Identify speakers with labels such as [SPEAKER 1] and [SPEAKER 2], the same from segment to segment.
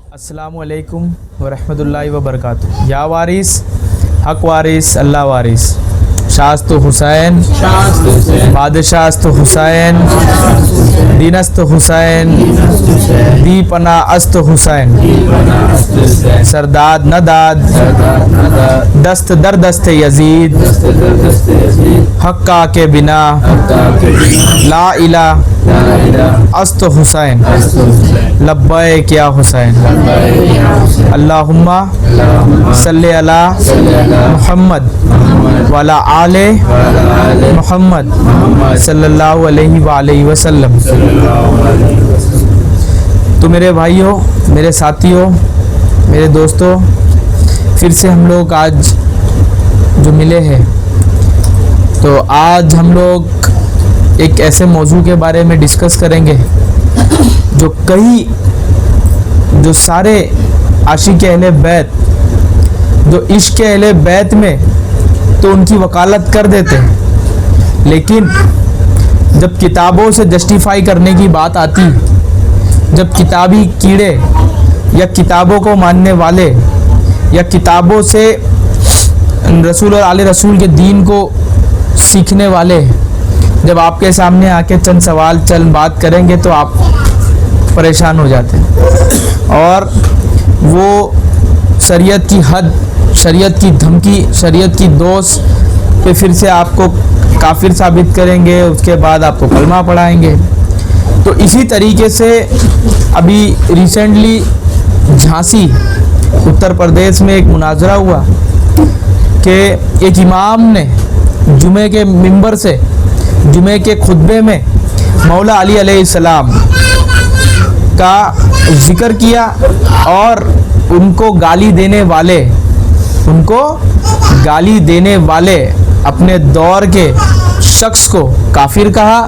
[SPEAKER 1] अस्सलामुअलैकुम वरहमतुल्लाहि वबरकातुहू। या वारिस हक वारिस अल्लाह वारिस, शास्त हुसैन बादशास्त हुसैन, दीनस्त हुसैन, दीपना अस्त हुसैन, सरदाद नदाद, दस्त दर दस्त यजीद, हक्का के बिना ला इला अस्त हुसैन, लब्बैक या हुसैन, अल्लाहुम्मा सल्ली अला मुहम्मद वाला आले मुहम्मद सल्लल्लाहु अलैहि वसल्लम। तो मेरे भाइयों, मेरे साथियों, मेरे दोस्तों, फिर से हम लोग आज जो मिले हैं, तो आज हम लोग एक ऐसे मौजू के बारे में डिस्कस करेंगे जो सारे आशिक अहले बैत, जो इश्क अहले बैत में तो उनकी वकालत कर देते हैं, लेकिन जब किताबों से जस्टिफाई करने की बात आती, जब किताबी कीड़े या किताबों को मानने वाले या किताबों से रसूल और आले रसूल के दीन को सीखने वाले जब आपके सामने आके चंद सवाल चंद बात करेंगे तो आप परेशान हो जाते हैं, और वो शरीयत की हद, शरीयत की धमकी, शरीयत की दोष पे फिर से आपको काफिर साबित करेंगे, उसके बाद आपको कलमा पढ़ाएंगे। तो इसी तरीके से अभी रिसेंटली झांसी उत्तर प्रदेश में एक मुनाजरा हुआ कि एक इमाम ने जुमे के मिंबर से, जुमे के खुतबे में मौला अली अलैहिस्सलाम का जिक्र किया और उनको गाली देने वाले अपने दौर के शख्स को काफिर कहा,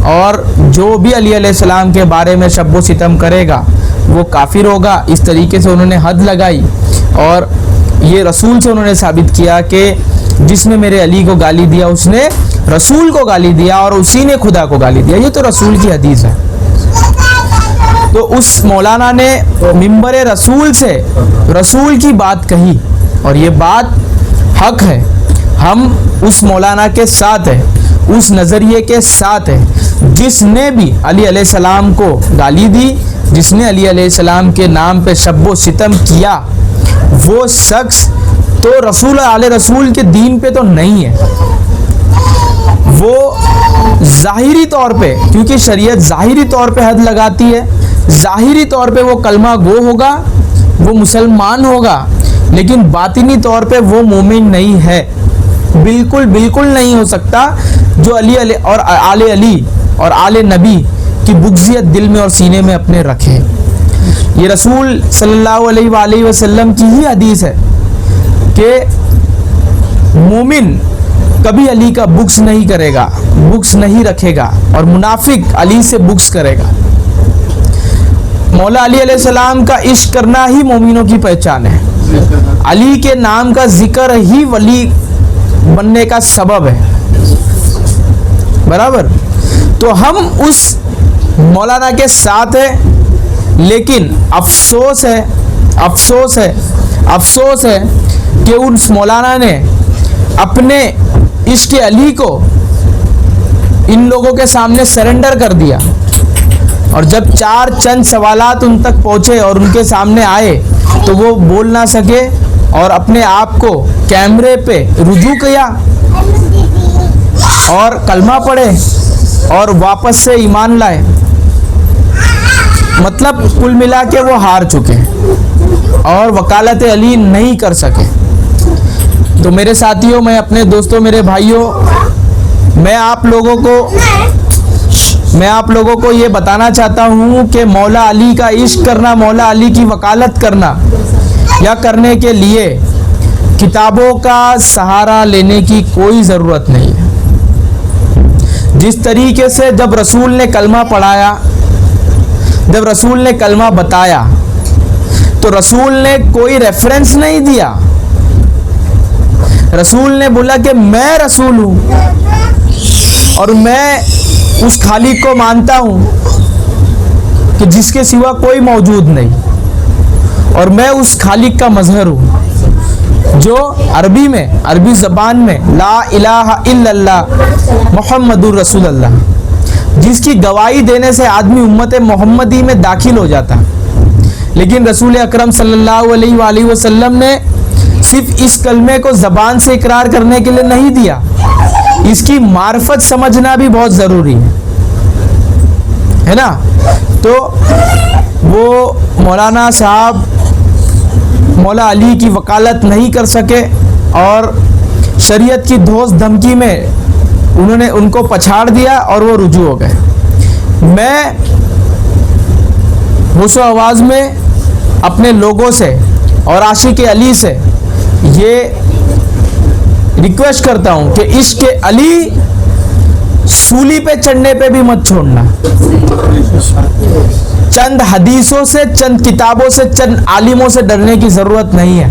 [SPEAKER 1] और जो भी अली अलैहिस्सलाम के बारे में शब्बो सितम करेगा वो काफिर होगा। इस तरीके से उन्होंने हद लगाई और ये रसूल से उन्होंने साबित किया कि जिसने मेरे अली को गाली दिया उसने रसूल को गाली दिया और उसी ने खुदा को गाली दिया। ये तो रसूल की हदीस है। तो उस मौलाना ने मिंबर रसूल से रसूल की बात कही और ये बात हक है। हम उस मौलाना के साथ है, उस नज़रिए के साथ है जिसने भी अली अलैहिस्सलाम को गाली दी, जिसने अली अलैहिस्सलाम के नाम पे शब्बो सितम किया, वो शख्स तो रसूल आले रसूल के दीन पे तो नहीं है। वो ज़ाहिरी तौर पे, क्योंकि शरीयत ज़ाहिरी तौर पे हद लगाती है, ज़ाहिरी तौर पे वो कलमा गो होगा, वो मुसलमान होगा, लेकिन बातिनी तौर पे वो मोमिन नहीं है। बिल्कुल बिल्कुल नहीं हो सकता जो अली और आले नबी की बुग़्ज़ियत दिल में और सीने में अपने रखे। ये रसूल सल्लल्लाहु अलैहि वसल्लम की ही हदीस है कि मोमिन कभी अली का बुक्स नहीं करेगा, बुक्स नहीं रखेगा, और मुनाफिक अली से बुक्स करेगा। मौला अली अलैहिस्सलाम का इश्क करना ही मोमिनों की पहचान है। अली के नाम का जिक्र ही वली बनने का सबब है, बराबर। तो हम उस मौलाना के साथ है, लेकिन अफसोस है कि उस मौलाना ने अपने इश्क अली को इन लोगों के सामने सरेंडर कर दिया, और जब चार चंद सवालात उन तक पहुँचे और उनके सामने आए तो वो बोल ना सके और अपने आप को कैमरे पे रुजू किया और कलमा पढ़े और वापस से ईमान लाए। मतलब कुल मिला के वो हार चुके और वकालत अली नहीं कर सके। तो मेरे साथियों, मैं अपने दोस्तों, मेरे भाइयों, मैं आप लोगों को ये बताना चाहता हूँ कि मौला अली का इश्क करना, मौला अली की वकालत करना या करने के लिए किताबों का सहारा लेने की कोई ज़रूरत नहीं है। जिस तरीके से जब रसूल ने कलमा पढ़ाया, जब रसूल ने कलमा बताया, तो रसूल ने कोई रेफरेंस नहीं दिया। रसूल ने बोला कि मैं रसूल हूँ और मैं उस खालिक को मानता हूँ कि जिसके सिवा कोई मौजूद नहीं। और मैं उस खालिक का मजहर हूँ जो अरबी ज़बान में ला इलाहा इल्लल्लाह मुहम्मदुर रसूलुल्लाह, जिसकी गवाही देने से आदमी उम्मत मोहम्मदी में दाखिल हो जाता। लेकिन रसूल अकरम सल्लल्लाहु अलैहि वसल्लम ने सिर्फ इस कलमे को ज़बान से इकरार करने के लिए नहीं दिया, इसकी मार्फत समझना भी बहुत ज़रूरी है ना। तो वो मौलाना साहब मौला अली की वकालत नहीं कर सके और शरीयत की धोस धमकी में उन्होंने उनको पछाड़ दिया और वो रुजू हो गए। मैं होशो आवाज़ में अपने लोगों से और आशिक अली से ये रिक्वेस्ट करता हूँ कि इश्क अली सूली पे चढ़ने पे भी मत छोड़ना। चंद हदीसों से, चंद किताबों से, चंद आलिमों से डरने की जरूरत नहीं है।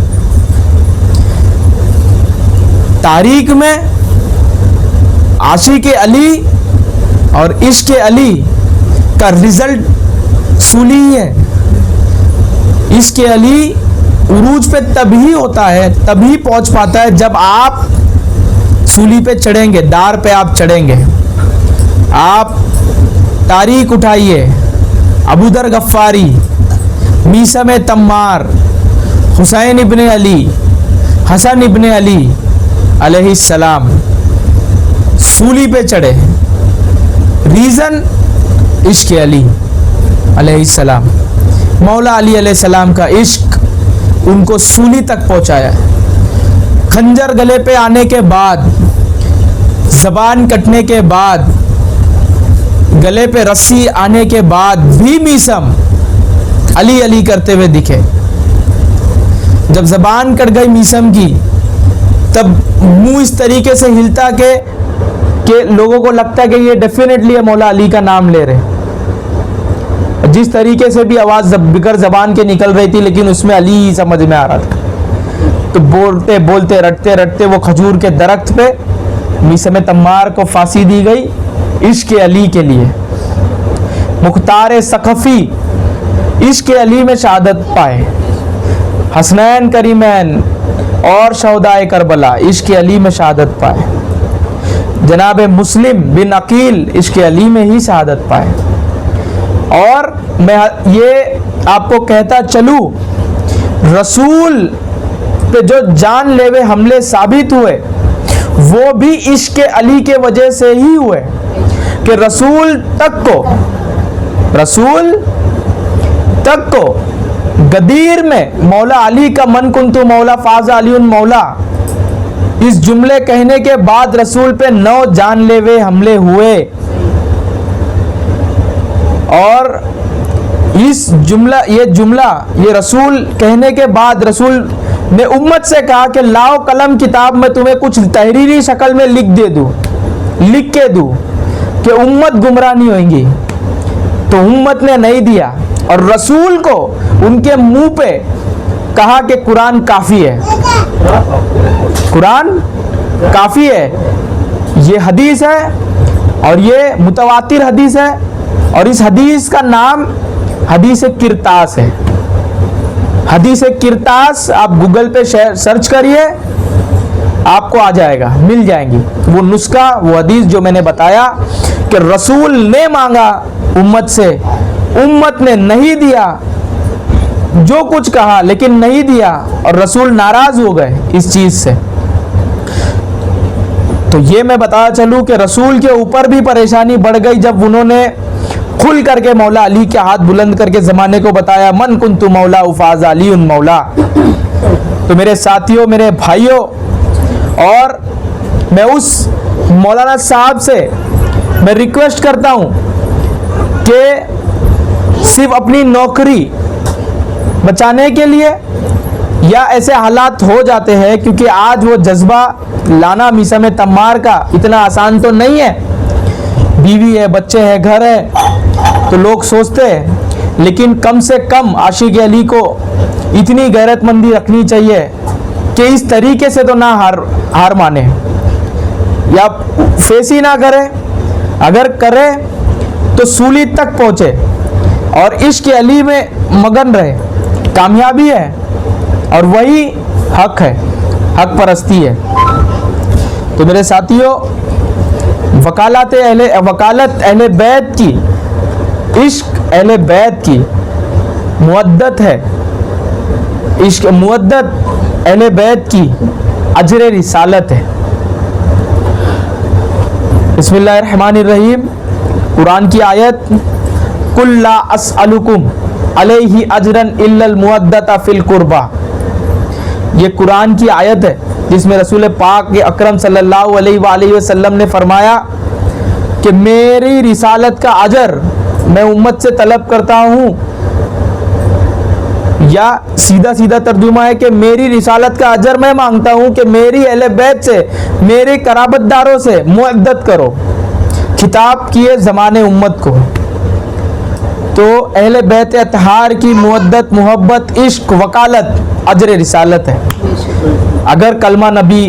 [SPEAKER 1] तारीख में आशिक अली और इश्क अली का रिजल्ट सूली ही है। इश्क अली उरूज पे तभी होता है, तभी पहुंच पाता है जब आप सूली पे चढ़ेंगे, दार पे आप चढ़ेंगे। आप तारीख उठाइए, अबू दर गफ्फारी, मीसम तम्मार, हुसैन इब्ने अली, हसन इब्ने अली अलैहिस्सलाम सूली पे चढ़े। रीज़न इश्क अली अलैहिस्सलाम, मौला अली अलैहिस्सलाम का इश्क उनको सूली तक पहुंचाया। खंजर गले पे आने के बाद, जबान कटने के बाद, गले पे रस्सी आने के बाद भी मीसम अली अली करते हुए दिखे। जब जबान कट गई मीसम की, तब मुंह इस तरीके से हिलता कि लोगों को लगता है कि ये डेफिनेटली मौला अली का नाम ले रहे। जिस तरीके से भी आवाज़ बिगर जबान के निकल रही थी, लेकिन उसमें अली समझ में आ रहा था। तो बोलते बोलते रटते रटते वो खजूर के दरख्त पे मीसम तम्मार को फांसी दी गई इश्क अली के लिए। मुख्तार सखफी इश्क अली में शहादत पाए। हसनैन करीमैन और शहदाए करबला इश्क अली में शहादत पाए। जनाब मुस्लिम बिन अकील इश्क अली में ही शहादत पाए। और मैं ये आपको कहता चलूँ, रसूल पे जो जानलेवा हमले साबित हुए वो भी इश्क अली के वजह से ही हुए कि रसूल तक को गदीर में मौला अली का मन कुंतु मौला फाज़ अली मौला, इस जुमले कहने के बाद रसूल पे 9 जानलेवे हमले हुए। और ये रसूल कहने के बाद रसूल ने उम्मत से कहा कि लाओ कलम किताब में तुम्हें कुछ तहरीरी शक्ल में लिख के दूं कि उम्मत गुमराह नहीं होगी। तो उम्मत ने नहीं दिया और रसूल को उनके मुंह पे कहा कि कुरान काफ़ी है, कुरान काफ़ी है। ये हदीस है और ये मुतवातिर हदीस है और इस हदीस का नाम हदीस किरतास है। हदीस किरतास आप गूगल पे सर्च करिए, आपको आ जाएगा, मिल जाएंगी वो नुस्खा, वो हदीस जो मैंने बताया कि रसूल ने मांगा उम्मत से, उम्मत ने नहीं दिया, जो कुछ कहा लेकिन नहीं दिया और रसूल नाराज हो गए इस चीज से। तो ये मैं बताया चलूं कि रसूल के ऊपर भी परेशानी बढ़ गई जब उन्होंने खुल करके मौला अली के हाथ बुलंद करके जमाने को बताया, मन कुंतु मौला उफाज अली उन मौला। तो मेरे साथियों, मेरे भाइयों, और मैं उस मौलाना साहब से मैं रिक्वेस्ट करता हूं कि सिर्फ अपनी नौकरी बचाने के लिए, या ऐसे हालात हो जाते हैं क्योंकि आज वो जज्बा लाना मीसम तम्मार का इतना आसान तो नहीं है, बीवी है, बच्चे हैं, घर है, तो लोग सोचते हैं, लेकिन कम से कम आशिक अली को इतनी गैरतमंदी रखनी चाहिए कि इस तरीके से तो ना हार माने या फेस ही ना करे, अगर करे तो सूली तक पहुंचे और इश्क अली में मगन रहे, कामयाबी है और वही हक है, हक परस्ती है। तो मेरे साथियों, वकालत अहले बैत की, इश्क अहले बैत की मुअद्दत है, इश्क मुअद्दत अहले बैत की अजर रिसालत है। बिस्मिल्लाहिर्रहमानिर्रहीम। कुरान की आयत, कुल ला अस्अलुकुम अलैहि अजरन इल्लल मुअद्दता फिल कुर्बा। ये कुरान की आयत है जिसमें रसूल पाक के अकरम सल्लल्लाहु अलैहि वसल्लम ने फरमाया कि मेरी रिसालत का अजर मैं उम्मत से तलब करता हूँ, या सीधा सीधा तर्जुमा है कि मेरी रिसालत का अजर मैं मांगता हूँ कि मेरी अहले बैत से, मेरे कराबतदारों से मुअद्दत करो। खिताब किए ज़माने उम्मत को। तो अहले बैत अतहार की मुअद्दत, मोहब्बत, इश्क, वकालत अजर रिसालत है। अगर कलमा नबी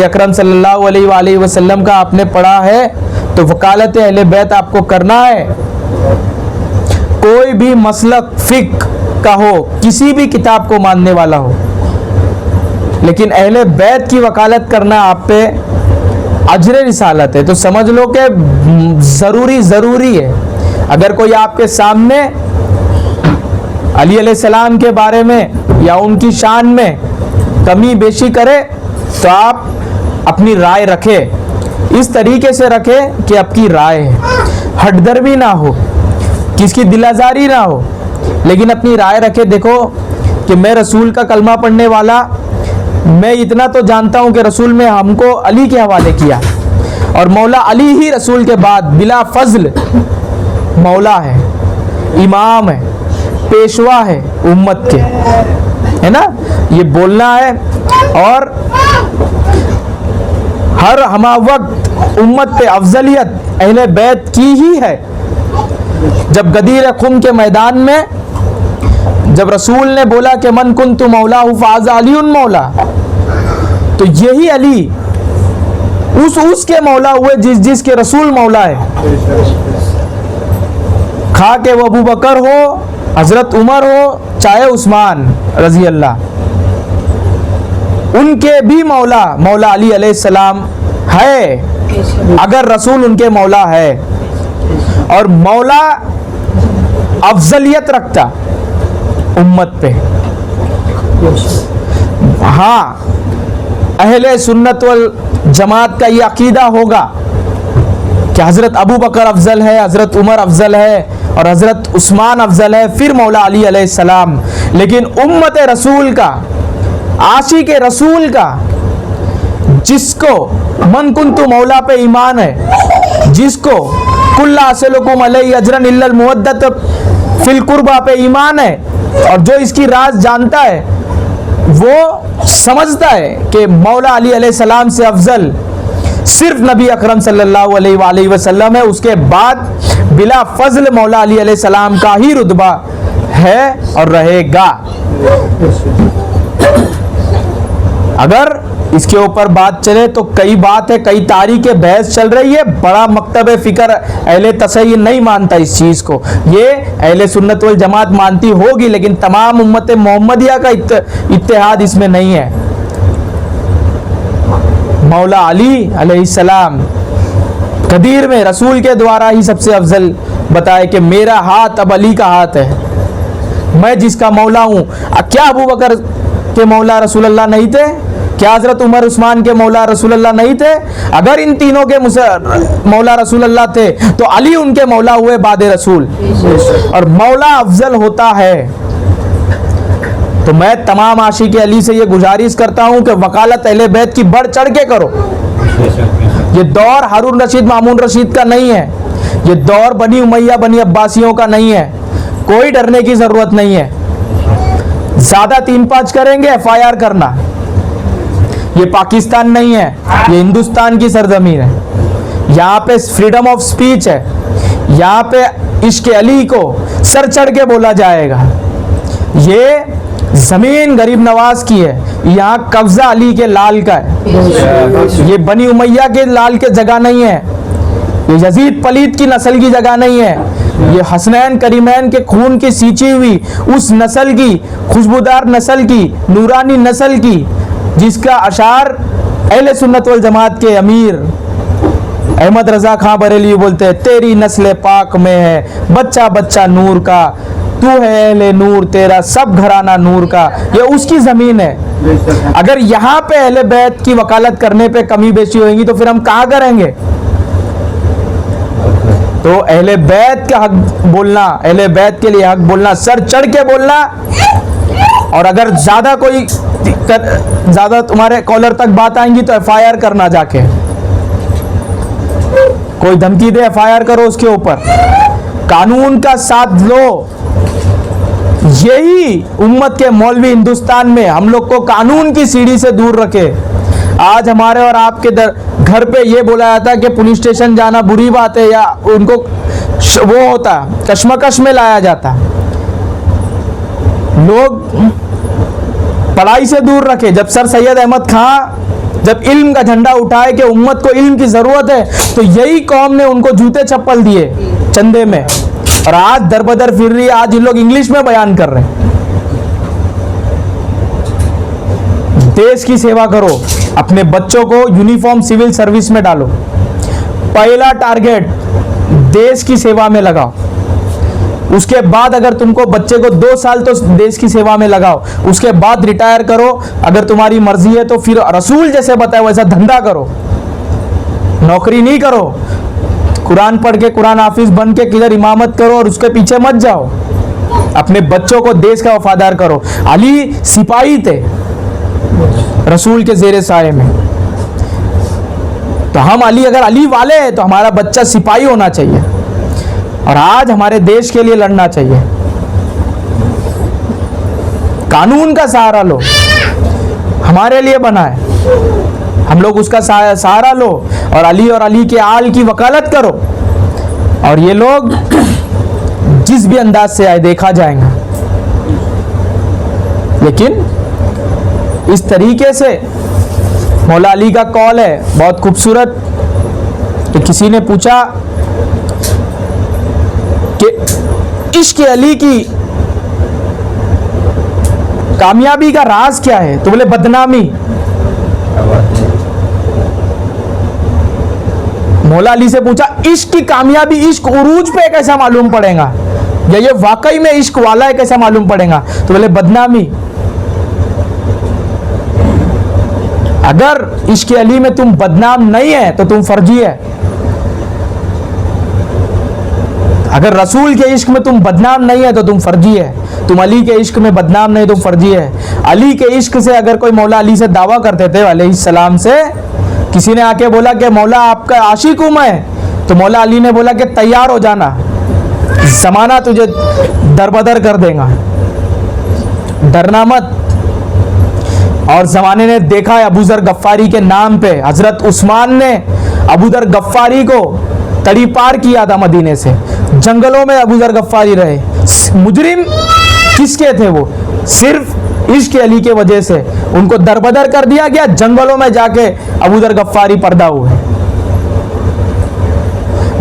[SPEAKER 1] अकरम सल्लल्लाहु अलैहि वसल्लम का आपने पढ़ा है तो वकालत अहले बैत आपको करना है। कोई भी मसलक फिक का हो, किसी भी किताब को मानने वाला हो, लेकिन अहले बैत की वकालत करना आप पे अजर रिसालत है। तो समझ लो कि ज़रूरी है। अगर कोई आपके सामने अली अलैहिस्सलाम के बारे में या उनकी शान में कमी बेशी करे तो आप अपनी राय रखें, इस तरीके से रखें कि आपकी राय है, हटदर्मी ना हो, किसकी दिलाजारी ना हो, लेकिन अपनी राय रखे। देखो कि मैं रसूल का कलमा पढ़ने वाला, मैं इतना तो जानता हूँ कि रसूल में हमको अली के हवाले किया और मौला अली ही रसूल के बाद बिला फजल मौला है, इमाम है, पेशवा है उम्मत के, है ना, ये बोलना है। और हर हमा वक्त उम्मत पे अफजलियत अहले बैत की ही है। जब गदीर खुम के मैदान में जब रसूल ने बोला कि मन कुन्तु मौला फाज़ा अलीउन मौला, तो यही अली उसके मौला हुए जिसके रसूल मौला है। खा के वो अबू बकर हो, हजरत उमर हो, चाहे उस्मान रजी अल्लाह, उनके भी मौला मौला अली अलैहिस्सलाम है। अगर रसूल उनके मौला है और मौला अफजलियत रखता उम्मत पे, हाँ, अहले सुन्नत वल जमात का ये अकीदा होगा कि हज़रत अबू बकर अफजल है, हज़रत उमर अफजल है और हज़रत उस्मान अफजल है, फिर मौला अली अलैहिस्सलाम। लेकिन उम्मत रसूल का, आशिक रसूल का, जिसको मन कुन्तु मौला पे ईमान है, जिसको कुल्ला असलुकुम अलैहि अजरन इल्लल मुअद्दत फिल कुर्बा पे ईमान है, और जो इसकी राज जानता है वो समझता है कि मौला अली अलैहिस्सलाम से अफजल सिर्फ नबी अकरम सल्लल्लाहु अलैहि वसल्लम है। उसके बाद बिला फजल मौला अली अलैहिस्सलाम का ही रुतबा है और रहेगा। अगर इसके ऊपर बात चले तो कई बात है, कई तारीखें बहस चल रही है। बड़ा मकतब फिक्र अहले तसय्युर नहीं मानता इस चीज़ को, ये अहले सुन्नत वल जमात मानती होगी, लेकिन तमाम उम्मत मोहम्मदिया का इत्तेहाद इसमें नहीं है। मौला अली अलैहिस्सलाम कदीर में रसूल के द्वारा ही सबसे अफजल बताए कि मेरा हाथ अब अली का हाथ है, मैं जिसका मौला हूँ। क्या अबू बकर के मौला रसूलुल्लाह नहीं थे? क्या हज़रत उमर उस्मान के मौला रसूलुल्लाह नहीं थे? अगर इन तीनों के मौला रसूलुल्लाह थे तो अली उनके मौला हुए बाद रसूल, और मौला अफजल होता है। तो मैं तमाम आशिक अली से ये गुजारिश करता हूँ कि वकालत अहले बैत की बढ़ चढ़ के करो। ये दौर हारून रशीद मामून रशीद का नहीं है, ये दौर बनी उमैया बनी अब्बासियों का नहीं है। कोई डरने की ज़रूरत नहीं है। ज़्यादा 3-5 करेंगे FIR करना। ये पाकिस्तान नहीं है, ये हिंदुस्तान की सरजमीन है। यहाँ पे फ्रीडम ऑफ स्पीच है, यहाँ पे इश्क अली को सर चढ़ के बोला जाएगा। ये ज़मीन गरीब नवाज की है, यहाँ कब्जा अली के लाल का है। ये बनी उमैया के लाल के जगह नहीं है, ये यजीद पलीद की नस्ल की जगह नहीं है। ये हसनैन करीमैन के खून की सींची हुई उस नस्ल की, खुशबूदार नस्ल की, नूरानी नस्ल की, जिसका अशार अहले सुन्नत वल जमात के अमीर अहमद रजा खां बरेली बोलते हैं, तेरी नस्ल पाक में है बच्चा बच्चा नूर का, तू है अहले नूर, तेरा सब घराना नूर का। ये उसकी जमीन है। अगर यहाँ पे अहले बैत की वकालत करने पे कमी बेशी होगी तो फिर हम कहाँ करेंगे? तो अहले बैत का हक बोलना, अहले बैत के लिए हक बोलना, सर चढ़ के बोलना। और अगर ज्यादा तुम्हारे कॉलर तक बात आएंगी तो एफआईआर करना, जाके कोई धमकी दे एफआईआर करो उसके ऊपर, कानून का साथ लो। यही उम्मत के मौलवी हिंदुस्तान में हम लोग को कानून की सीढ़ी से दूर रखे। आज हमारे और आपके घर पे ये बोला जाता है कि पुलिस स्टेशन जाना बुरी बात है, या उनको वो होता कश्मकश में लाया जाता। लोग पढ़ाई से दूर रखे। जब सर सैयद अहमद खां जब इल्म का झंडा उठाए कि उम्मत को इल्म की जरूरत है, तो यही कौम ने उनको जूते चप्पल दिए चंदे में, और आज दर बदर फिर रही है। आज ये लोग इंग्लिश में बयान कर रहे हैं। देश की सेवा करो, अपने बच्चों को यूनिफॉर्म सिविल सर्विस में डालो। पहला टारगेट देश की सेवा में लगाओ। उसके बाद अगर तुमको बच्चे को 2 साल तो देश की सेवा में लगाओ, उसके बाद रिटायर करो। अगर तुम्हारी मर्जी है तो फिर रसूल जैसे बताया वैसा धंधा करो, नौकरी नहीं करो। कुरान पढ़ के कुरान हाफिज बन के किधर इमामत करो और उसके पीछे मत जाओ। अपने बच्चों को देश का वफादार करो। अली सिपाही थे रसूल के जेरे साए में, तो हम अगर अली वाले हैं तो हमारा बच्चा सिपाही होना चाहिए और आज हमारे देश के लिए लड़ना चाहिए। कानून का सहारा लो, हमारे लिए बना है, हम लोग उसका सहारा लो और अली के आल की वकालत करो। और ये लोग जिस भी अंदाज से आए देखा जाएगा, लेकिन इस तरीके से मौला अली का कौल है बहुत खूबसूरत। तो किसी ने पूछा कि इश्क अली की कामयाबी का राज क्या है, तो बोले बदनामी। मौला अली से पूछा इश्क की कामयाबी, इश्क उरूज पे कैसा मालूम पड़ेगा, या ये वाकई में इश्क वाला है कैसा मालूम पड़ेगा, तो बोले बदनामी। अगर इश्क अली में तुम बदनाम नहीं है तो तुम फर्जी है। अगर रसूल के इश्क में तुम बदनाम नहीं है तो तुम फर्जी है। तुम अली के इश्क में बदनाम नहीं, तुम फर्जी है। अली के इश्क से अगर कोई मौला अली से दावा करते थे अलैहिस्सलाम से, किसी ने आके बोला कि मौला आपका आशिक हूं मैं, तो मौला अली ने बोला कि तैयार हो जाना, जमाना तुझे दरबदर कर देगा, डरना मत। और जमाने ने देखा है अबू जर गफ्फारी के नाम पे हजरत उस्मान ने अबू जर गफ्फारी को तड़ी पार किया था मदीने से। जंगलों में अबू जर गफ्फारी रहे। मुजरिम किसके थे वो? सिर्फ इश्क अली के वजह से उनको दरबदर कर दिया गया। जंगलों में जाके अबू जर गफ्फारी पर्दा हुए।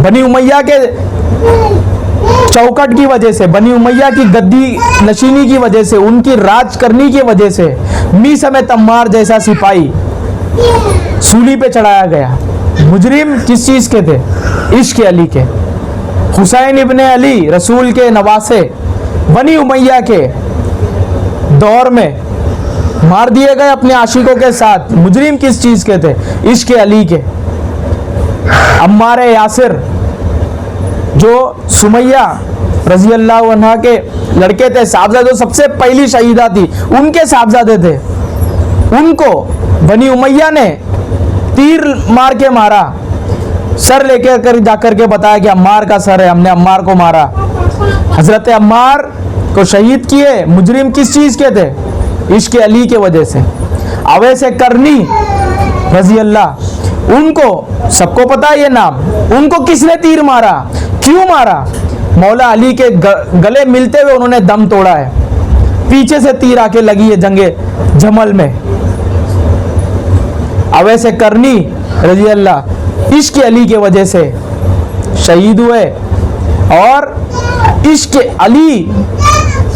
[SPEAKER 1] बनी उमैया के चौकट की वजह से, बनी उमैया की गद्दी नशीनी की वजह से, उनकी राज करनी की वजह से मीसम तम्मार जैसा सिपाही सूली पे चढ़ाया गया। मुजरिम किस चीज के थे? इश्क अली के। हुसैन इब्ने अली रसूल के नवासे बनी उमैया के दौर में मार दिए गए अपने आशिकों के साथ। मुजरिम किस चीज के थे? इश्क अली के। अम्मार यासिर जो सुमैया रजी अल्लाह अन्हा के लड़के थे, साहबजादे, सबसे पहली शहीदा थी, उनके साहबजादे थे। उनको बनी उमैया ने तीर मार के मारा। सर लेके कर जाकर के बताया कि अम्मार का सर है, हमने अम्मार को मारा। हजरत अम्मार को शहीद किए। मुजरिम किस चीज के थे? इश्क अली के वजह से। अवैसे करनी रजी अल्लाह, उनको सबको पता है ये नाम। उनको किसने तीर मारा, क्यों मारा? मौला अली के गले मिलते हुए उन्होंने दम तोड़ा है। पीछे से तीर आके लगी है जंगे जमल में। अवैसे करनी रजी अल्लाह इश्क अली के वजह से शहीद हुए। और इश्क अली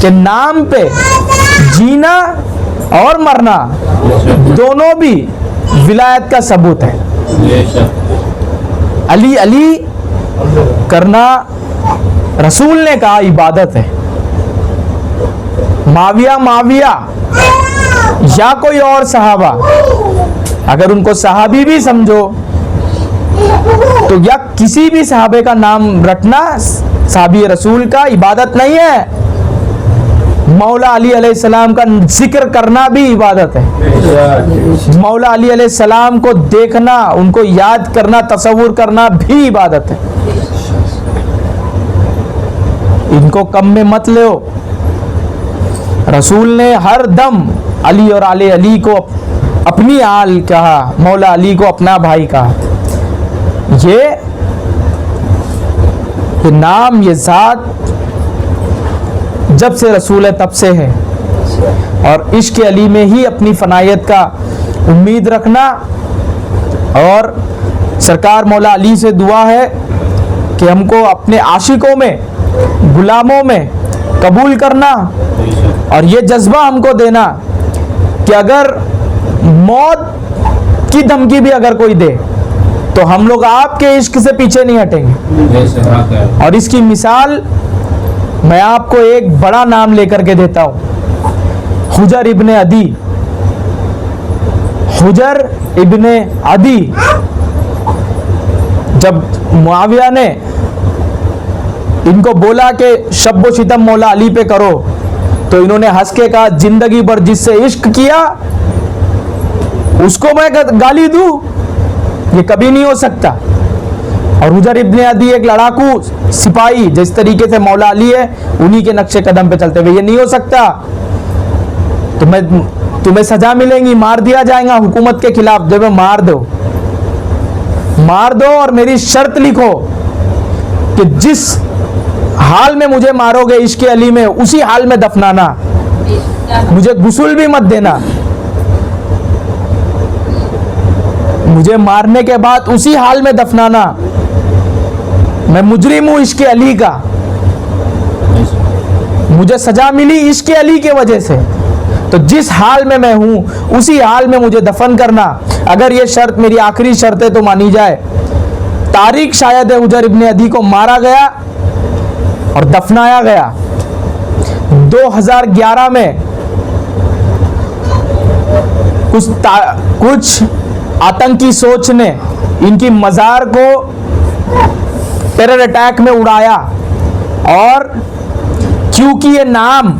[SPEAKER 1] के नाम पे जीना और मरना दोनों भी विलायत का सबूत है। अली अली करना रसूल ने कहा इबादत है। माविया माविया या कोई और सहाबा, अगर उनको सहाबी भी समझो तो या किसी भी सहाबे का नाम रटना सहाबी रसूल का इबादत नहीं है। मौला अली अलैहिस्सलाम का जिक्र करना भी इबादत है। मौला अली अलैहिस्सलाम को देखना, उनको याद करना, तसव्वुर करना भी इबादत है। इनको कम में मत लो। रसूल ने हर दम अली और आले अली को अपनी आल कहा, मौला अली को अपना भाई कहा। ये नाम, ये जात जब से रसूल है तब से है। और इश्क अली में ही अपनी फनायत का उम्मीद रखना। और सरकार मौला अली से दुआ है कि हमको अपने आशिकों में, गुलामों में कबूल करना, और ये जज्बा हमको देना कि अगर मौत की धमकी भी अगर कोई दे तो हम लोग आपके इश्क से पीछे नहीं हटेंगे। और इसकी मिसाल मैं आपको एक बड़ा नाम लेकर के देता हूं, हुजर इब्ने अदी। हुजर इब्ने अदी, जब मुआविया ने इनको बोला कि शब्बो शितम मौला अली पे करो, तो इन्होंने हंस के कहा जिंदगी भर जिससे इश्क किया उसको मैं गाली दूं, ये कभी नहीं हो सकता। और हुजर इब्ने अदी एक लड़ाकू सिपाही, जिस तरीके से मौला अली है उन्हीं के नक्शे कदम पे चलते हुए, ये नहीं हो सकता। तुम्हें सजा मिलेगी, मार दिया जाएगा हुकूमत के खिलाफ। जब मार दो और मेरी शर्त लिखो कि जिस हाल में मुझे मारोगे इश्क अली में, उसी हाल में दफनाना, मुझे गुस्ल भी मत देना। मुझे मारने के बाद उसी हाल में दफनाना। मैं मुजरिम हूं इश्क अली का, मुझे सजा मिली इश्क अली के वजह से, तो जिस हाल में मैं हूं उसी हाल में मुझे दफन करना। अगर ये शर्त मेरी आखिरी शर्त है तो मानी जाए। तारीख शायद है हुजर इब्ने अदी को मारा गया और दफनाया गया 2011 में। कुछ आतंकी सोच ने इनकी मजार को टेरर अटैक में उड़ाया, और क्योंकि ये नाम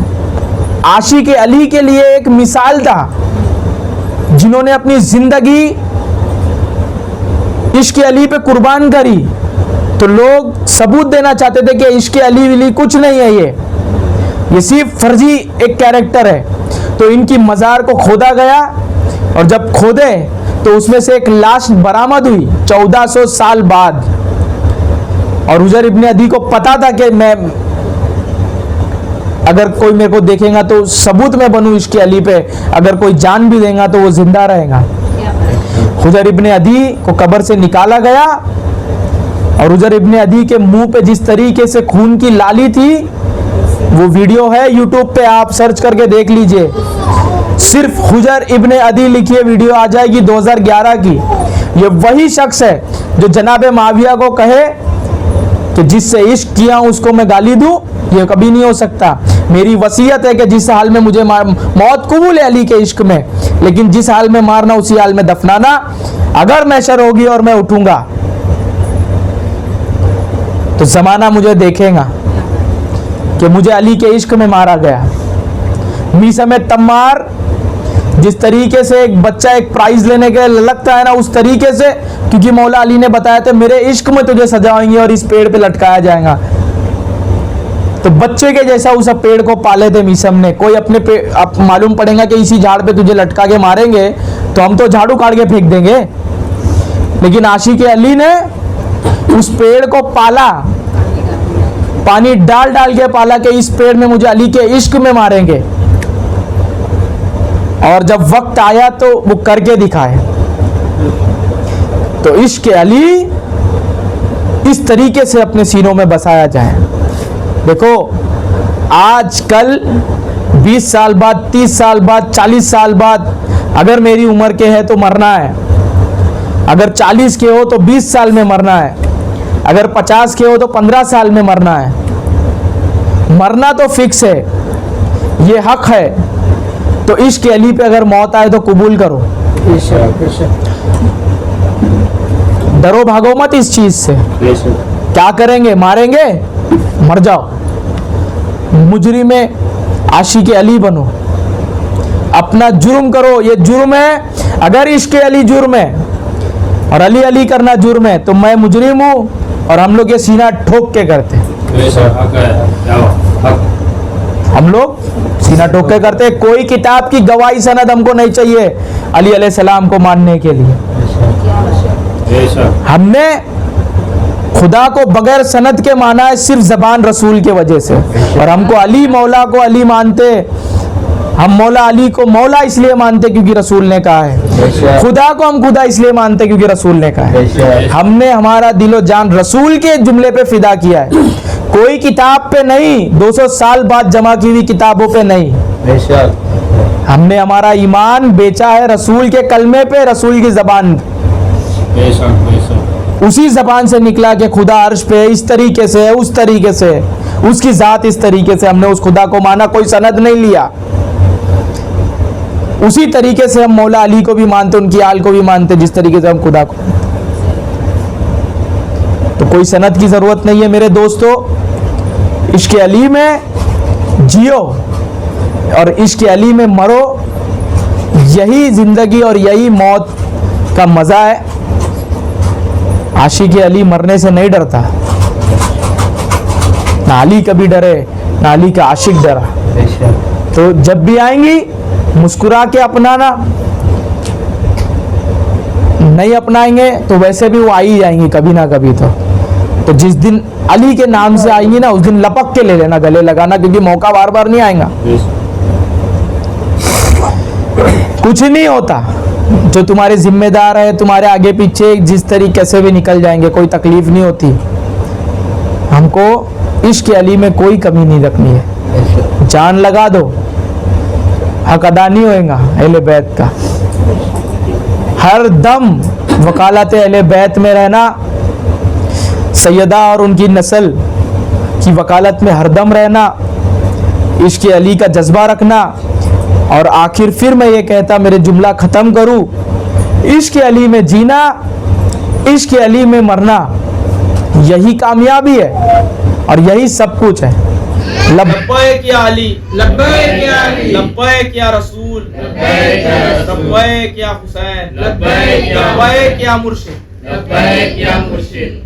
[SPEAKER 1] आशिक अली के लिए एक मिसाल था, जिन्होंने अपनी जिंदगी इश्क अली पे कुर्बान करी, तो लोग सबूत देना चाहते थे कि इश्क अली विली कुछ नहीं है, ये सिर्फ फर्जी एक कैरेक्टर है। तो इनकी मजार को खोदा गया, और जब खोदे तो उसमें से एक लाश बरामद हुई 1400 साल बाद। और हुजर इब्ने अदी को पता था कि मैं, अगर कोई मेरे को देखेगा तो सबूत में बनूं इश्क अली पे, अगर कोई जान भी देगा तो वो जिंदा रहेगा। हुजर इब्ने अदी को कब्र से निकाला गया, और हुजर इब्ने अदी के मुंह पे जिस तरीके से खून की लाली थी, वो वीडियो है यूट्यूब पे, आप सर्च करके देख लीजिए। सिर्फ हुजर इब्ने अदी लिखिए, वीडियो आ जाएगी 2011 की। ये वही शख्स है जो जनाब माविया को कहे कि जिससे इश्क किया उसको मैं गाली दूं, ये कभी नहीं हो सकता। मेरी वसीयत है कि जिस हाल में मुझे मौत कबूल है अली के इश्क में, लेकिन जिस हाल में मारना उसी हाल में दफनाना। अगर महशर होगी और मैं उठूंगा तो जमाना मुझे देखेगा कि मुझे अली के इश्क में मारा गया। मीसा में तम्मार, जिस तरीके से एक बच्चा एक प्राइज लेने के लगता है ना, उस तरीके से, क्योंकि मौला अली ने बताया था मेरे इश्क में तुझे सजाएंगे और इस पेड़ पे लटकाया जाएगा, तो बच्चे के जैसा उस पेड़ को पाले थे मीसम ने। कोई अपने अब मालूम पड़ेगा कि इसी झाड़ पे तुझे लटका के मारेंगे तो हम तो झाड़ू काट के फेंक देंगे, लेकिन आशिक अली ने उस पेड़ को पाला, पानी डाल डाल के पाला कि इस पेड़ में मुझे अली के इश्क में मारेंगे। और जब वक्त आया तो वो करके दिखाए। तो इश्क अली इस तरीके से अपने सीनों में बसाया जाए। देखो आज कल 20 साल बाद, 30 साल बाद, 40 साल बाद, अगर मेरी उम्र के है तो मरना है, अगर 40 के हो तो 20 साल में मरना है, अगर 50 के हो तो 15 साल में मरना है। मरना तो फिक्स है, ये हक है। तो इश्क अली पे अगर मौत आए तो कबूल करो, डरो भागो मत इस चीज से। क्या करेंगे? मारेंगे, मर जाओ। मुजरिम में आशिक अली बनो, अपना जुर्म करो, ये जुर्म है। अगर इश्क अली जुर्म है और अली अली करना जुर्म है तो मैं मुजरिम हूँ और हम लोग ये सीना ठोक के करते हैं। हम लोग सीना ठोक के करते हैं। कोई किताब की गवाही सनद हमको नहीं चाहिए अली अलैहिस्सलाम को मानने के लिए। हमने खुदा को बगैर सनद के माना है सिर्फ जबान रसूल के वजह से। और हमको अली मौला को अली मानते, हम मौला अली को मौला इसलिए मानते क्योंकि रसूल ने कहा है। खुदा को हम खुदा इसलिए मानते क्योंकि रसूल ने कहा है। हमने हमारा दिलो जान रसूल के जुमले पे फिदा किया है, कोई किताब पे नहीं, 200 साल बाद जमा की हुई किताबों पे नहीं। हमने हमारा ईमान बेचा है रसूल के कलमे पे, रसूल की जबान, उसी जबान से निकला कि खुदा अर्श पे इस तरीके से है, उस तरीके से, उसकी जात इस तरीके से। हमने उस खुदा को माना, कोई सनद नहीं लिया। उसी तरीके से हम मौला अली को भी मानते, उनकी आल को भी मानते, जिस तरीके से हम खुदा को। तो कोई सनद की जरूरत नहीं है मेरे दोस्तों। इश्क अली में जियो और इश्क अली में मरो, यही जिंदगी और यही मौत का मजा है। आशिक अली मरने से नहीं डरता, ना अली कभी डरे, ना अली का आशिक डरा। तो जब भी आएंगी मुस्कुरा के अपनाना, नहीं अपनाएंगे तो वैसे भी वो आ ही जाएंगी कभी ना कभी। तो जिस दिन अली के नाम से आएंगी ना, उस दिन लपक के ले लेना, गले लगाना, क्योंकि मौका बार बार नहीं आएगा। कुछ नहीं होता, जो तुम्हारे जिम्मेदार है तुम्हारे आगे पीछे जिस तरीके से भी निकल जाएंगे, कोई तकलीफ नहीं होती। हमको इश्क अली में कोई कमी नहीं रखनी है, जान लगा दो, हक अदा नहीं होएगा अहले बैत का। हर दम वकालत अहले बैत में रहना, सैयदा और उनकी नस्ल की वकालत में हरदम रहना, इश्क अली का जज्बा रखना। और आखिर फिर मैं ये कहता, मेरे जुमला ख़त्म करूँ, इश्क अली में जीना, इश्क अली में मरना, यही कामयाबी है और यही सब कुछ है।
[SPEAKER 2] लब्बैक या अली, लब्बैक या अली, लब्बैक या रसूल, लब्बैक या हुसैन, लब्बैक या मुर्शिद, लब्बैक या मुर्शिद।